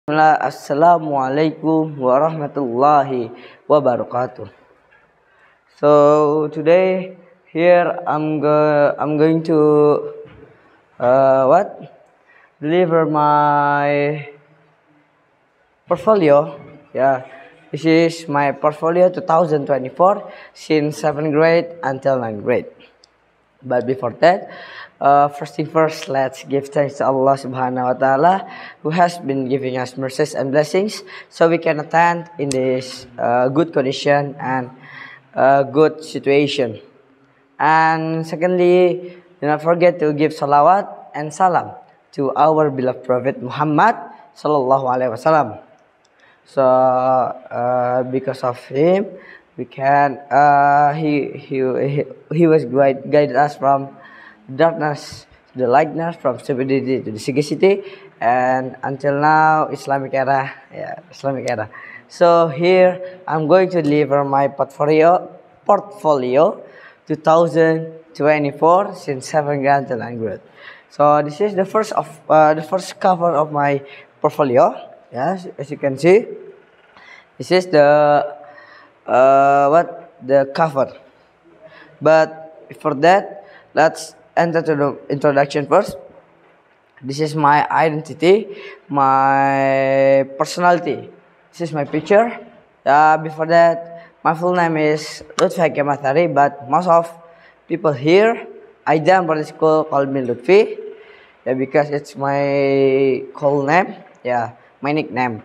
Assalamualaikum warahmatullahi wabarakatuh. So today here I'm going to deliver my portfolio. Yeah, this is my portfolio 2024 since 7th grade until 9th grade. But before that, first thing first, let's give thanks to Allah Subhanahu wa Taala, who has been giving us mercies and blessings, so we can attend in this good condition and good situation. And secondly, do not forget to give salawat and salam to our beloved Prophet Muhammad Sallallahu Alaihi Wasallam. So because of him, we can he was guided us from darkness to the lightness, from stupidity to the sagacity, and until now Islamic era. Yeah, Islamic era. So here I'm going to deliver my portfolio 2024 since 7th grade to 9th grade. So this is the first cover of my portfolio. Yes, as you can see, this is the cover. But before that, let's enter to the introduction first. This is my identity, my personality. This is my picture. Before that, my full name is Lutfi Hakim Athari, but most of people here, Aidan Boarding School, call me Lutfi. Yeah, because it's my call name. Yeah, my nickname.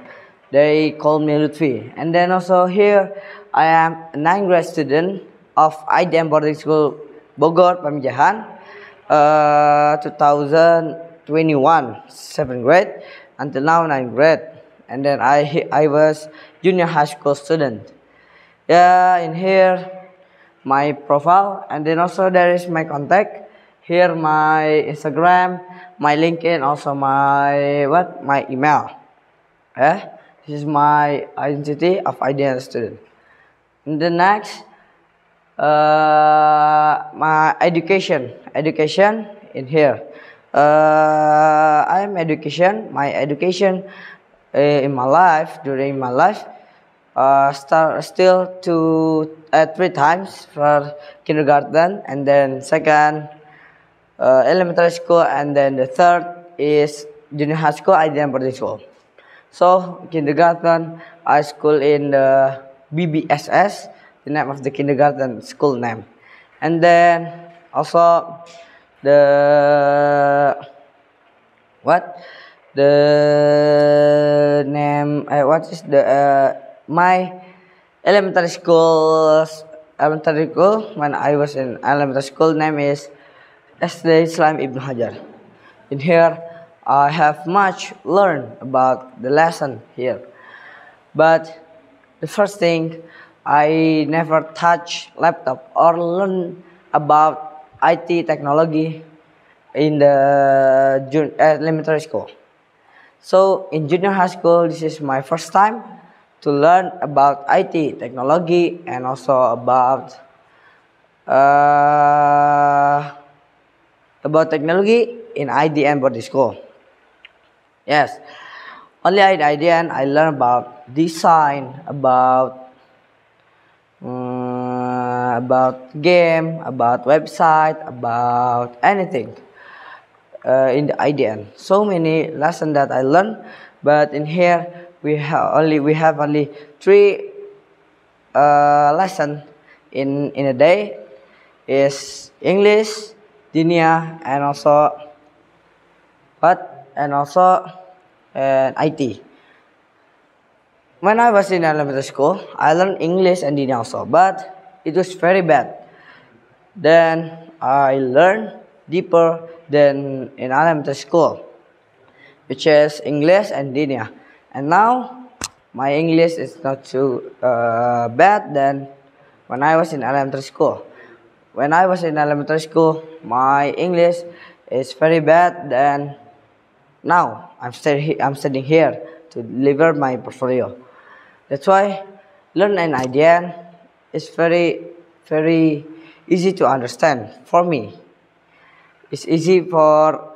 They call me Lutfi. And then also here, I am a 9th grade student of IDM Boarding School, Bogor, Pamijahan, 2021, 7th grade, until now 9th grade. And then I was junior high school student. Yeah, in here, my profile, and then also there is my contact. Here my Instagram, my LinkedIn, also my email. Yeah, this is my identity of ideal student. And the next, my education in here. I'm education. My education in my life, during my life, still 3 times for kindergarten, and then second elementary school, and then the third is junior high school, IDM boarding school. So kindergarten, I school in the BBSS, the name of the kindergarten school name, and then also the name what is the my elementary school when I was in elementary school name is SD Islam Ibn Hajar. In here, I have much learned about the lesson here. But the first thing, I never touch laptop or learn about IT technology in the elementary school. So in junior high school, this is my first time to learn about IT technology and also about technology in IDN boarding school. Yes, only in IDN I learned about design, about game, about website, about anything in the IDN. So many lessons that I learned, but in here we have only 3 lessons in a day. Is English, Dinia, and also IT. When I was in elementary school, I learned English and Dinia also, but it was very bad. Then I learned deeper than in elementary school, which is English and Dinia. And now my English is not too bad than when I was in elementary school. When I was in elementary school, my English is very bad. Then now I'm studying here to deliver my portfolio. That's why learn an idea is very easy to understand for me. It's easy for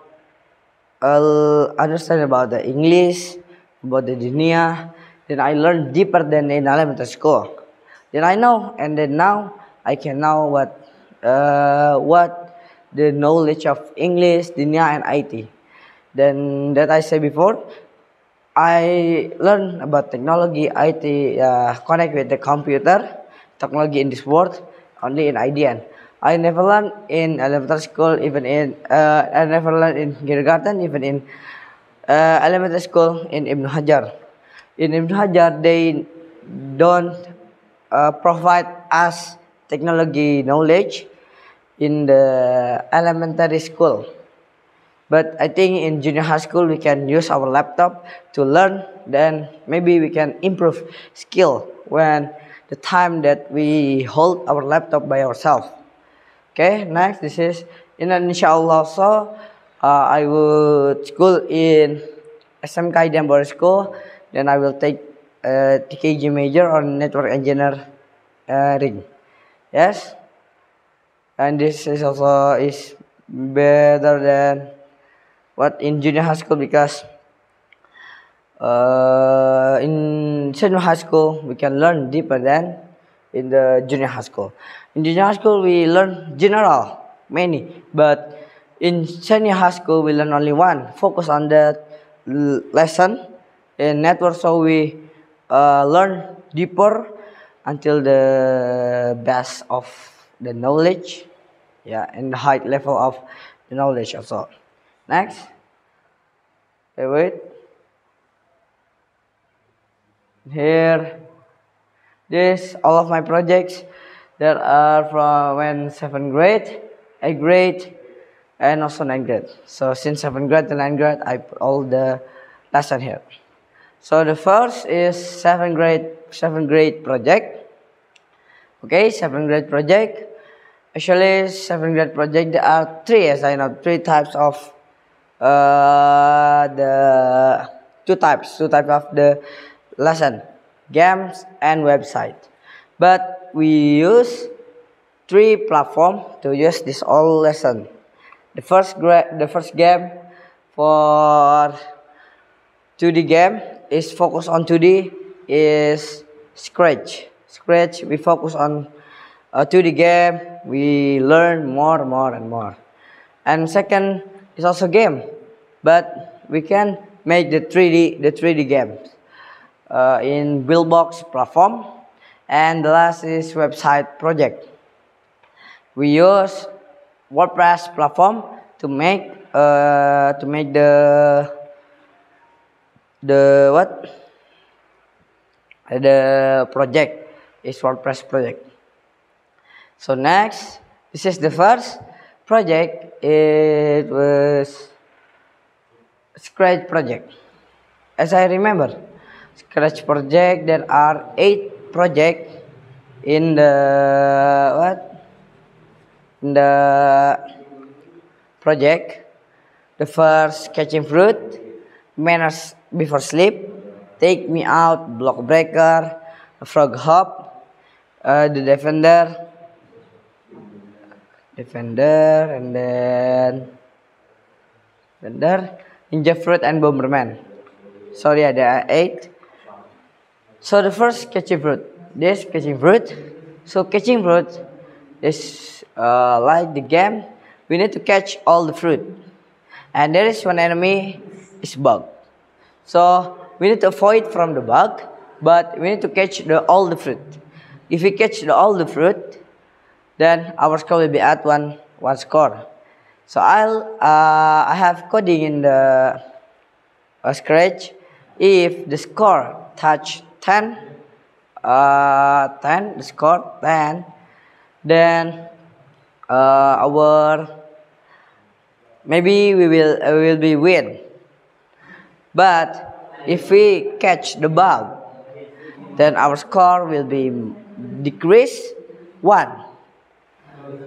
understand about the English, about the dunia. Then I learn deeper than in elementary school. Then I know, and then now I can know what the knowledge of English, dunia, and IT. Then that I said before, I learn about technology, IT, connect with the computer, technology in this world, only in IDN. I never learned in elementary school, even I never learned in kindergarten, even in elementary school in Ibn Hajar. In Ibn Hajar, they don't provide us technology knowledge in the elementary school. But I think in junior high school we can use our laptop to learn. Then maybe we can improve skill when the time that we hold our laptop by ourselves. Okay, next this is in inshallah also I would school in SMK Denver School. Then I will take TKG major on network engineering. Yes, and this is also is better than what in junior high school because in senior high school we can learn deeper than in the junior high school. In junior high school we learn general many, but in senior high school we learn only one. Focus on that lesson in network, so we learn deeper until the best of the knowledge, yeah, and the high level of the knowledge also. Next, okay, wait. Here, this all of my projects that are from when 7th grade, 8th grade, and also 9th grade. So since 7th grade to 9th grade, I put all the lesson here. So the first is 7th grade project. Okay, 7th grade project. Actually, 7th grade project there are three, as I know, three types of the two types of the lesson, games and website. But we use three platform to use this all lesson. The first game for 2D game is focus on 2D is Scratch. Scratch we focus on 2D game. We learn more and more. And second is also game, but we can make the 3D games in Buildbox platform. And the last is website project. We use WordPress platform to make the project is WordPress project. So next, this is the first project. It was Scratch project. As I remember, Scratch project there are 8 projects in the project. The first, catching fruit, manners before sleep, take me out, block breaker, frog hop, the defender, and then ninja fruit and bomberman. Sorry, there are 8. So the first, catching fruit. This catching fruit. So catching fruit is like the game. We need to catch all the fruit, and there is one enemy is bug. So we need to avoid from the bug, but we need to catch all the fruit. If we catch all the fruit, then our score will be at one score. So I have coding in the Scratch. If the score touch 10, the score 10, then maybe we will be win. But if we catch the bug, then our score will be decrease 1.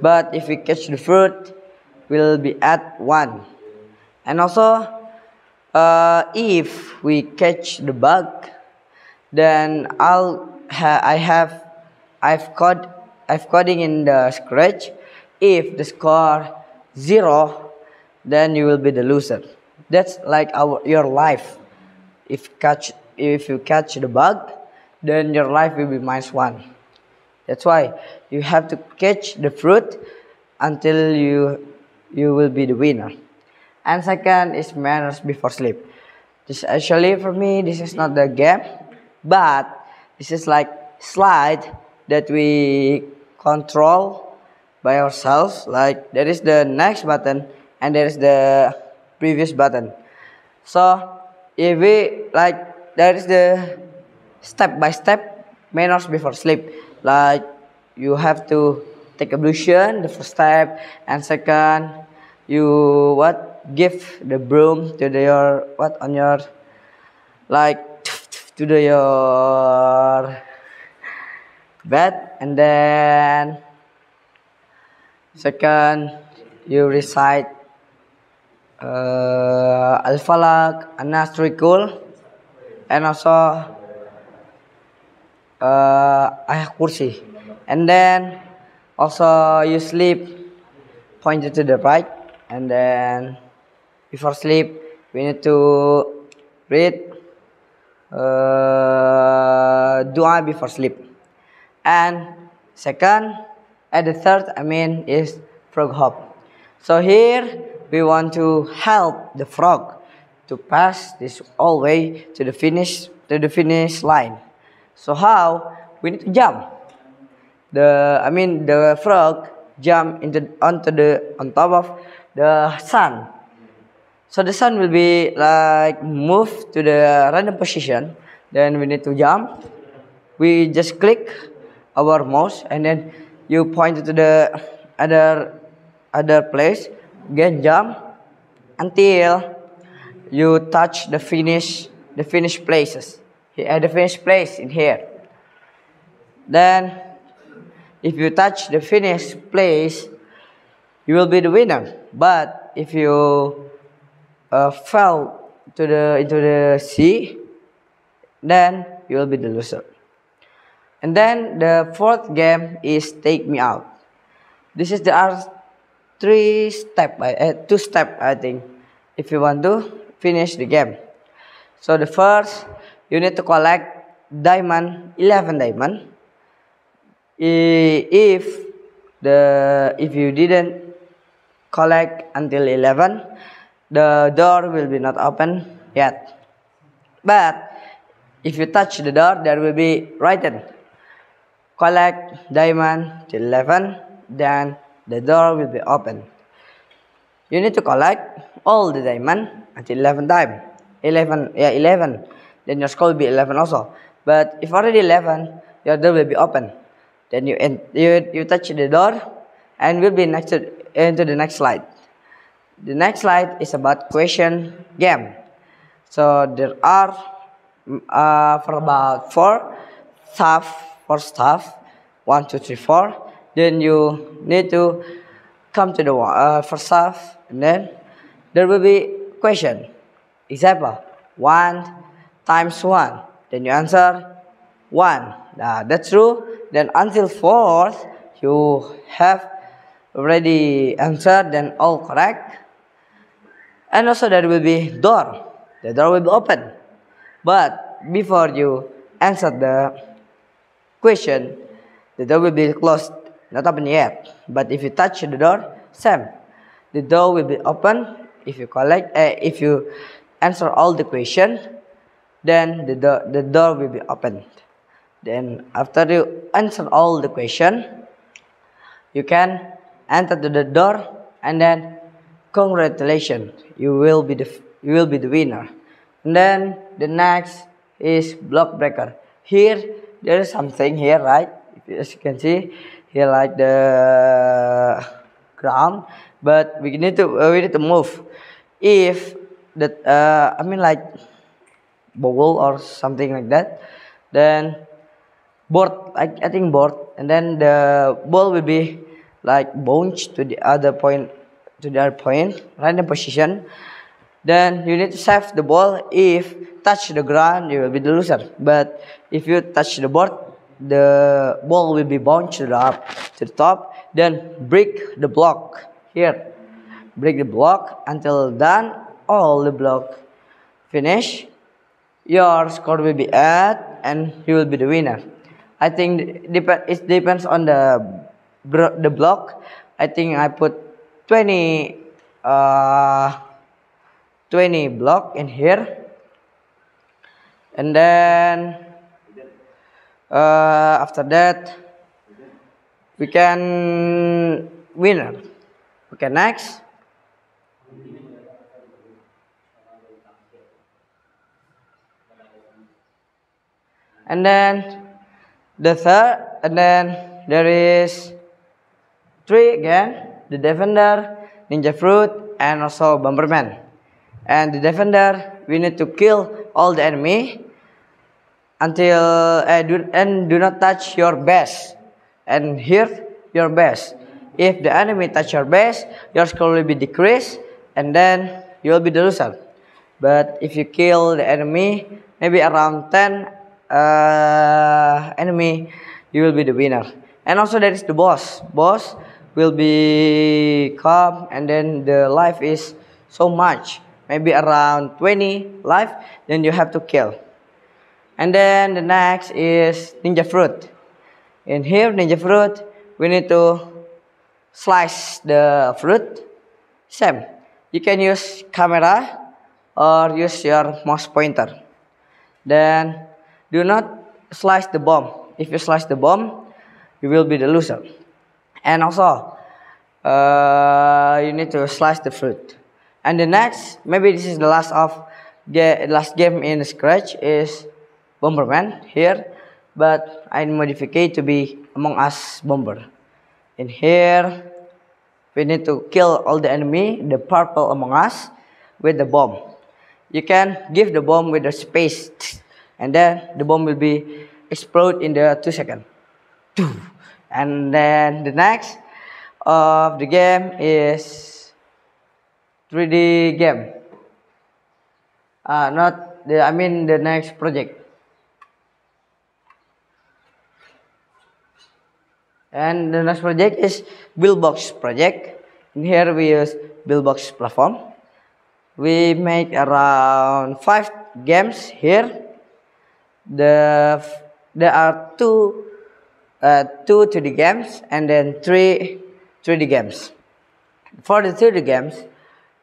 But if we catch the fruit, will be at 1. And also, if we catch the bug, then I've coding in the Scratch. If the score 0, then you will be the loser. That's like your life. if you catch the bug, then your life will be -1. That's why you have to catch the fruit until you will be the winner. And second is manners before sleep. This actually for me this is not the game, but this is like slide that we control by ourselves. Like there is the next button and there is the previous button. So if we like there is the step by step manners before sleep. Like you have to take ablution, the first step, and second you what give the broom to your what on your like to your bed, and then second you recite Al-Falaq, An-Nas, Trikul, and also Ayah Kursi, and then also you sleep pointed to the right, and then before sleep we need to read dua before sleep. And second and the third is frog hop. So here we want to help the frog to pass this all way to the finish line. So how? We need to jump. The frog jump on top of the sun. So the sun will be like move to the random position. Then we need to jump. We just click our mouse and then you point to the other place. Again jump until you touch the finish places. The finish place in here. Then if you touch the finish place, you will be the winner. But if you fell into the sea, then you will be the loser. And then the fourth game is Take Me Out. This is two step I think, if you want to finish the game. So the first you need to collect 11 diamond. If you didn't collect until 11, the door will be not open yet. But if you touch the door, there will be written collect diamond till 11, then the door will be open. You need to collect all the diamond until 11 time. 11. Then your score will be 11 also. But if already 11, your door will be open. Then you touch the door and will be into the next slide. The next slide is about question game. So there are for about four staff. 1, 2, 3, 4. Then you need to come to the first staff, and then there will be question. Example 1 times 1. Then you answer 1. That's true. Then until 4th you have already answered, then all correct. And also there will be door. The door will be open. But before you answer the question, the door will be closed, not open yet. But if you touch the door, same. The door will be open if you answer all the question, then the door will be opened. Then after you answer all the question, you can enter to the door, and then congratulations, you will be the winner. And then the next is block breaker. Here there is something here, right? As you can see here, like the ground, but we need to move. If that like bowl or something like that, then board, I think board, and then the ball will be like bounced to the other point, random position. Then you need to save the ball. If touch the ground, you will be the loser. But if you touch the board, the ball will be bounced to the top. Then break the block here. Break the block until done. All the block finish. your score will be at and you will be the winner. I think it depends on the block. I think I put 20 uh, 20 block in here, and then after that we can winner. Okay, next. And then the third, and then there is three again, the defender, ninja fruit, and also bomberman. And the defender, we need to kill all the enemy until and do not touch your base. And here your base. If the enemy touch your base, your score will be decreased, and then you will be the loser. But if you kill the enemy, maybe around 10 enemy, you will be the winner. And also there is the boss. Boss will be calm, and then the life is so much, maybe around 20 life, then you have to kill. And then the next is ninja fruit. In here, ninja fruit, we need to slice the fruit. Same, you can use camera or use your mouse pointer. Then do not slice the bomb. If you slice the bomb, you will be the loser. And also you need to slice the fruit. And the next, maybe this is the last game in Scratch, is Bomberman here, but I modify it to be Among Us Bomber. In here, we need to kill all the enemy, the purple Among Us, with the bomb. You can give the bomb with the space, and then the bomb will be explode in the 2 seconds. And then the next of the game is 3D game. Not the, I mean the next project. And the next project is Buildbox project. In here we use Buildbox platform. We make around 5 games here. There are two 2D games and then 3D games. For the 3D games,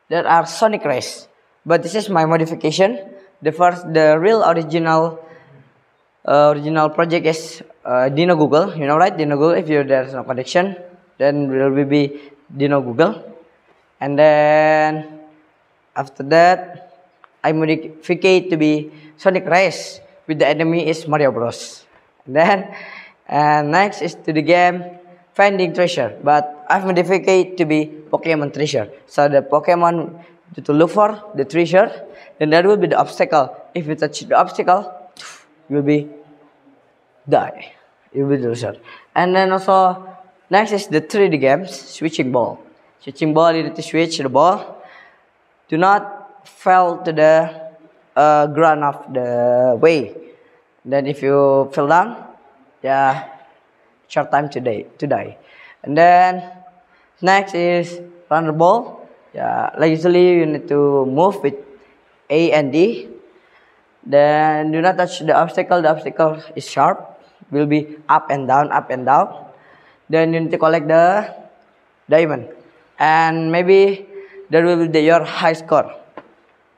there are Sonic Race, but this is my modification. The real original project is Dino Google. You know, right? Dino Google. If there's no connection, then will be Dino Google. And then after that, I modify it to be Sonic Race with the enemy is Mario Bros. And next is to the game Finding Treasure, but I've modified it to be Pokemon Treasure. So the Pokemon to look for the treasure, then there will be the obstacle. If you touch the obstacle, you will be die. You will be the loser. And then also next is the 3D games, switching ball. Switching ball, you need to switch the ball. Do not fall to the ground of the way. Then if you fell down, yeah, short time to die. And then next is run the ball. Yeah, like usually you need to move with A and D. Then do not touch the obstacle. The obstacle is sharp. Will be up and down, up and down. Then you need to collect the diamond. And maybe that will be your high score.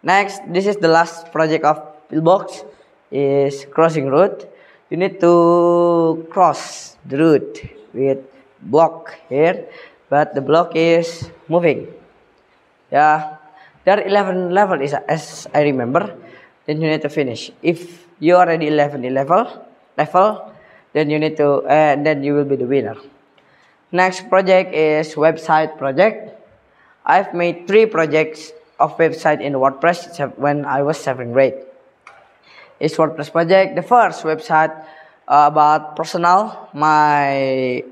Next, this is the last project of Buildbox, is crossing road. You need to cross the road with block here, but the block is moving. Yeah, there are 11 levels as I remember. Then you need to finish. If you are already 11 level, then you need to, then you will be the winner. Next project is website project. I've made 3 projects of website in WordPress when I was 7th grade. It's WordPress project. The first website about personal, my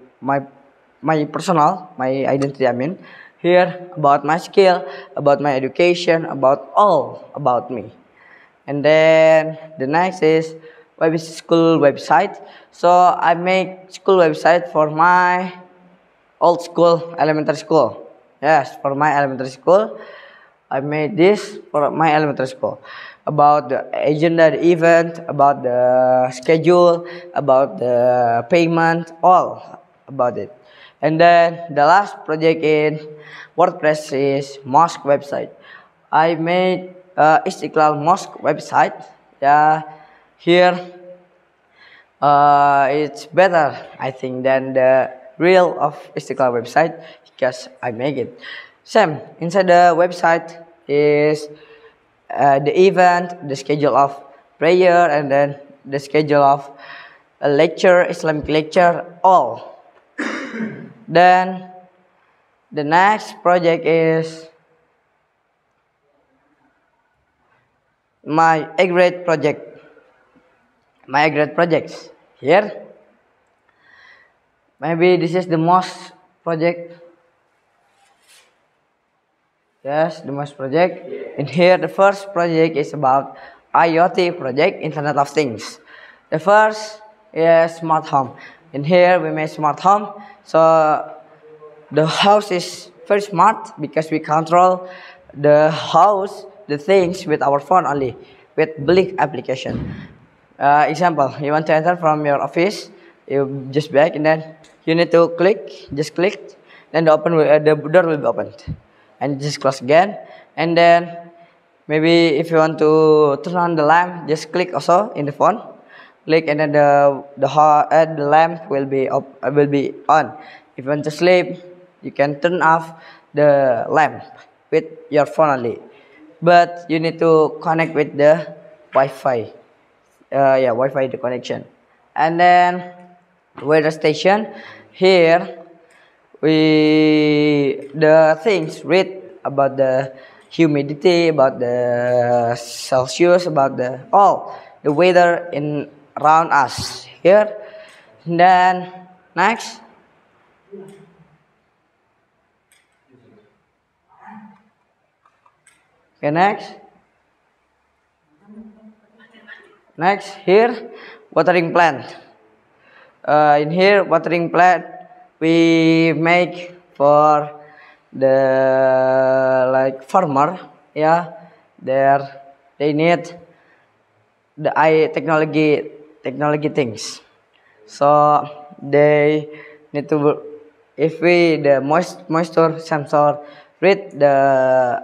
personal, my identity. I mean, here about my skill, about my education, about all about me. And then the next is school website. So I make school website for my old school, elementary school. Yes, for my elementary school, I made this for my elementary school. about the agenda, the event, about the schedule, about the payment, all about it. And then the last project in WordPress is mosque website. I made Istiqlal Mosque website. Yeah, here it's better, I think, than the real of Istiqlal website because I make it. Same inside the website is the event, the schedule of prayer, and then the schedule of a lecture, Islamic lecture, all. Then the next project is my A grade project. My A grade projects here. Maybe this is the most project. Yes, the most project. And here the first project is about IoT project, Internet of Things. The first is smart home. In here we made smart home. So the house is very smart because we control the house, the things with our phone only, with Blink application. Example, you want to enter from your office, you just back and then you need to just click, then the door will be opened, and just close again. And then maybe if you want to turn on the lamp, just click also in the phone, click, and then the lamp will be on. If you want to sleep, you can turn off the lamp with your phone only, but you need to connect with the Wi-Fi. Wi-Fi the connection. And then weather station. Here the things read about the humidity, about the Celsius, about the weather in around us here. And then next. Okay, next here, watering plant. In here, watering plant we make for the farmer. Yeah, they need the technology things. So they need to, if we the moisture sensor read the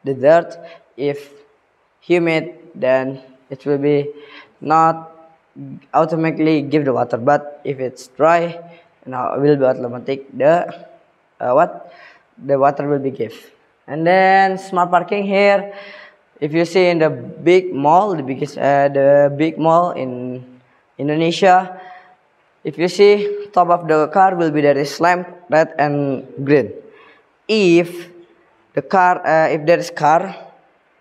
dirt, if humid, then it will be not automatically give the water, but if it's dry, it will be automatic the water will be give. And then smart parking here. If you see in the big mall, the big mall in Indonesia, if you see top of the car will be there is lamp red and green. If there is car,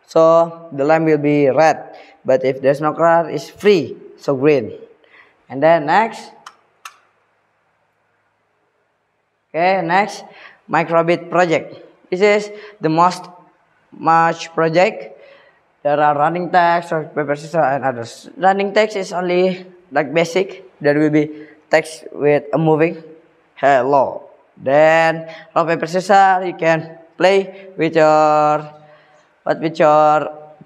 so the lamp will be red. But if there's no car, it's free, so green. And then next. Okay, next, microbit project. This is the much project. There are running text, or paper scissors, and others. Running text is only like basic. There will be text with a moving hello. Then rock paper scissors, you can play with your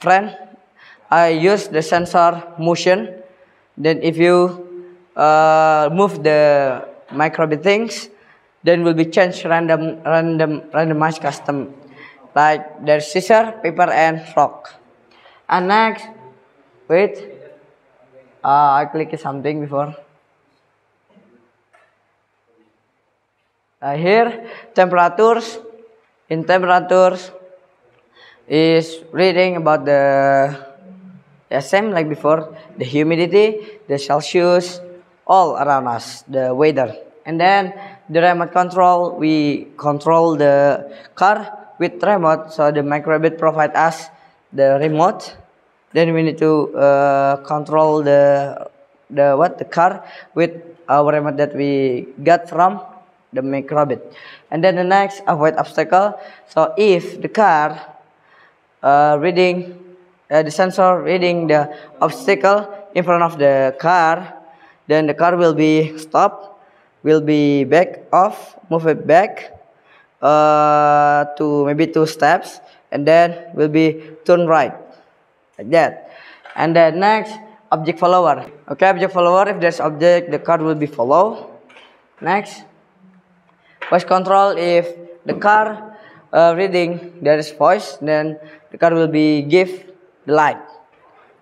friend. I use the sensor motion. Then if you move the microbit things, then will be changed randomized custom. Like there's scissor, paper, and rock. And next, wait, I clicked something before. Here, temperatures. In temperatures is reading about the same like before, the humidity, the Celsius, all around us, the weather. And then the remote control, we control the car with remote. So the microbit provide us the remote. Then we need to control the car with our remote that we got from the microbit. And then the next, avoid obstacle. So if the car reading the sensor reading the obstacle in front of the car, then the car will be stopped, will be back off, move it back to maybe 2 steps, and then will be turn right. like that. And then next, object follower. Okay, object follower, if there's object, the car will be follow. Next, voice control, if the car reading there is voice, then the car will be give the light,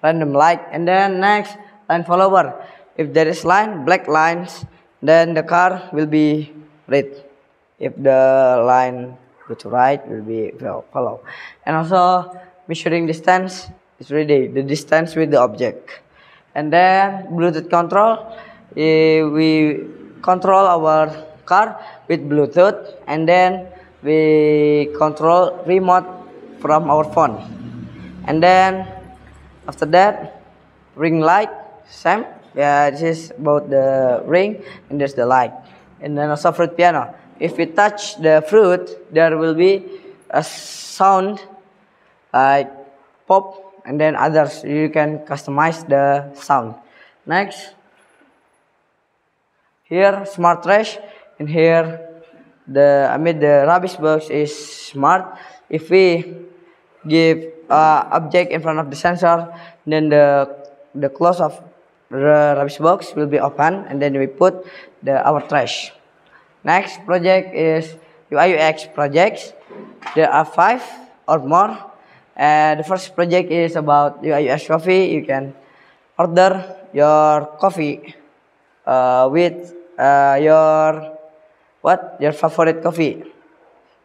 random light. And then next, line follower, if there is line, black lines, then the car will be red. If the line go to right, will be follow. And also measuring distance is really the distance with the object. And then Bluetooth control, we control our car with Bluetooth, and then we control remote from our phone. And then after that, ring light, same. Yeah, this is about the ring, and there's the light. And then also fruit piano. If we touch the fruit, there will be a sound like pop, and then others you can customize the sound. Next, here smart trash, and here the rubbish box is smart. If we give object in front of the sensor, then the close of the rubbish box will be open, and then we put our trash. Next project is UI UX projects. There are 5 or more. The first project is about UI UX coffee. You can order your coffee with your favorite coffee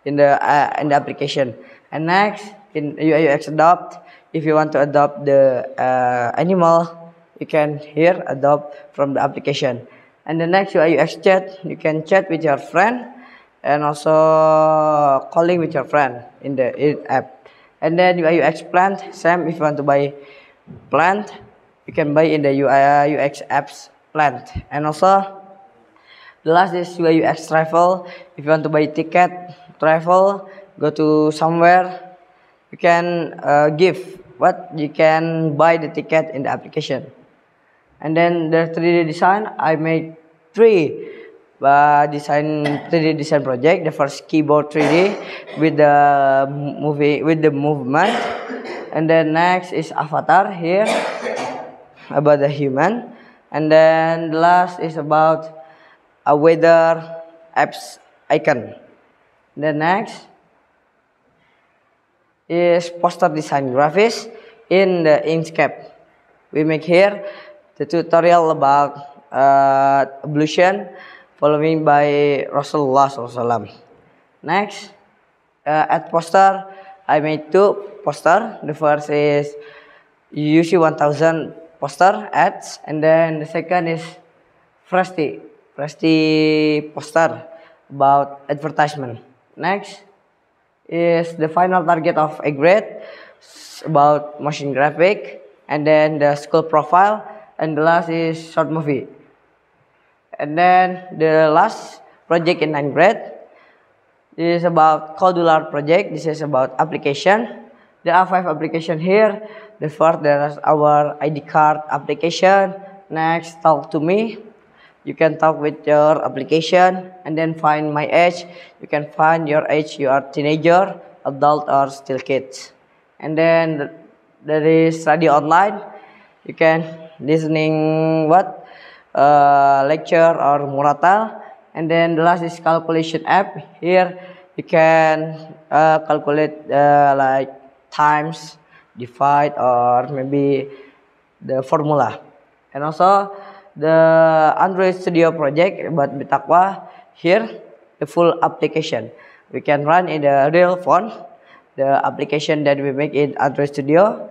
in the application. And next, in UI UX adopt, if you want to adopt the animal, you can here adopt from the application. And the next, UI UX chat, you can chat with your friend and also calling with your friend in the app. And then UI UX plant, same. If you want to buy plant, you can buy in the UI UX apps plant. And also the last is UI UX travel. If you want to buy ticket travel, go to somewhere, you can you can buy the ticket in the application. And then the 3D design, I made 3 3D design project. The first keyboard 3D with the movement, and then next is avatar here about the human, and then the last is about a weather apps icon. The next is poster design graphics in the Inkscape. We make here the tutorial about ablution following by Rasulullah SAW. Next, at poster, I made 2 poster. The first is UC 1000 poster ads, and then the second is Fresti poster about advertisement. Next is the final target of a grade about motion graphic, and then the school profile, and the last is short movie. And then the last project in 9th grade is about Codular project. This is about application. There are 5 applications here. The first, there is our ID card application. Next, talk to me. You can talk with your application, and then find my age. You can find your age. You are teenager, adult, or still kids. And then there is study online. You can listening lecture or muratal. And then the last is calculation app. Here you can calculate like times, divide, or maybe the formula. And also the Android Studio project about Bitaqwa. Here the full application we can run in the real phone, the application that we make in Android Studio.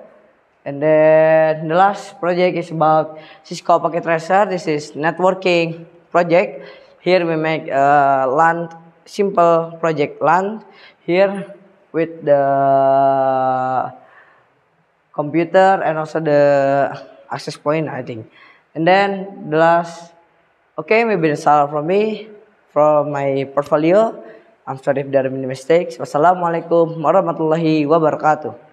And then the last project is about Cisco Packet Tracer. This is networking project. Here we make LAN, simple project LAN here with the computer and also the access point, I think. And then the last, okay, maybe that's all from me, from my portfolio. I'm sorry if there are many mistakes. Wassalamualaikum warahmatullahi wabarakatuh.